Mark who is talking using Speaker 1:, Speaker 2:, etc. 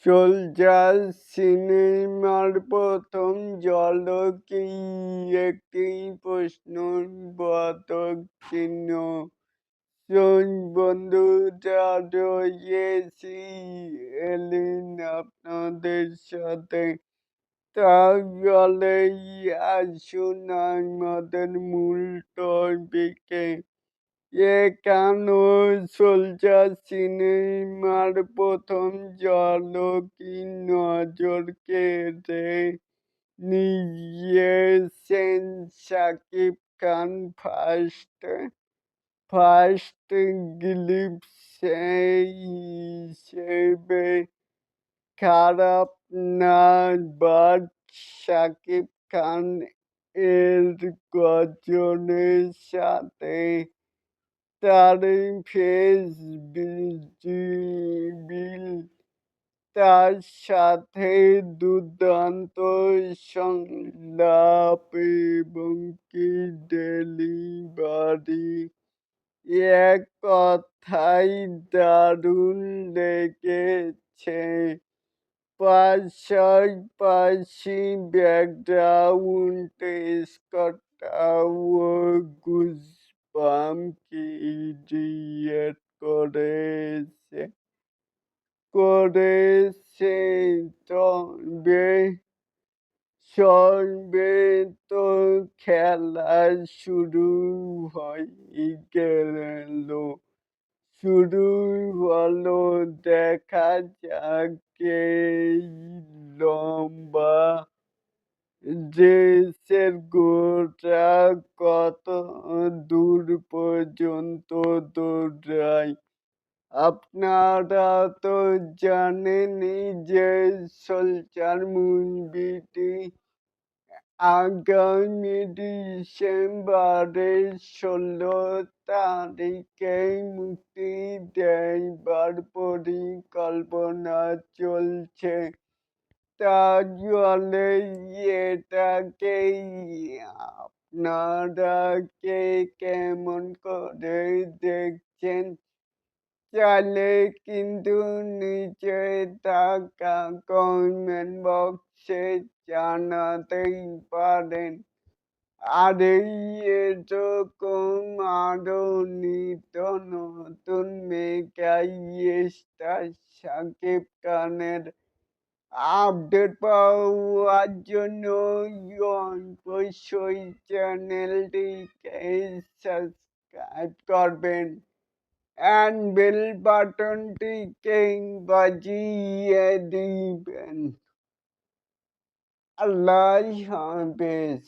Speaker 1: Soldier সিনেমার প্রথম ঝলকে একটি প্রশ্নবোধক চিহ্ন। বন্ধুরা রয়েছি এলিন আপনাদের সাথে। তাহলেই আসুন আমাদের মূল টপিকে। কেন সোলজার সিনেমার প্রথম ঝলকই নজর কেড়ে নিয়েছেন শাকিব খান। ফার্স্ট গ্লিপসে হিসেবে খারাপ না, বাট শাকিব খান এর গর্জনের সাথে তার ফেস রিভিল, তার সাথে দুর্দান্ত সংলাপ এবং কি ডেলিভারি, এক কথায় দারুণ লেগেছে। পাশাপাশি ব্যাকগ্রাউন্ড স্কোরটাও গুজবাম্প ক্রিয়েট করেছে। তবে সবে তো খেলা শুরু হয়ে গেল। শুরু হলো, দেখা যাক এই লম্বা রেসের গোটা কত দূর পর্যন্ত দৌড়ায়। আপনারা তো জানেনই যে সোলজার মুভিটি আগামী ডিসেম্বরের 16 তারিখে মুক্তি দেবার পরিকল্পনা চলছে। তাহলে এটাকে আপনারা কে কেমন করে দেখছেন? চাইলে কিন্তু নিচে থাকা কমেন্ট বক্সে জানাতেই পারেন। আর এরকম আরো নিত্য নতুন মেগা স্টার শাকিব খানের আপডেট পাওয়ার জন্য অবশ্যই চ্যানেলটিকে সাবস্ক্রাইব করবেন and বেল বাটনটিকে বাজিয়ে দিবেন। আল্লাহ হাফেজ।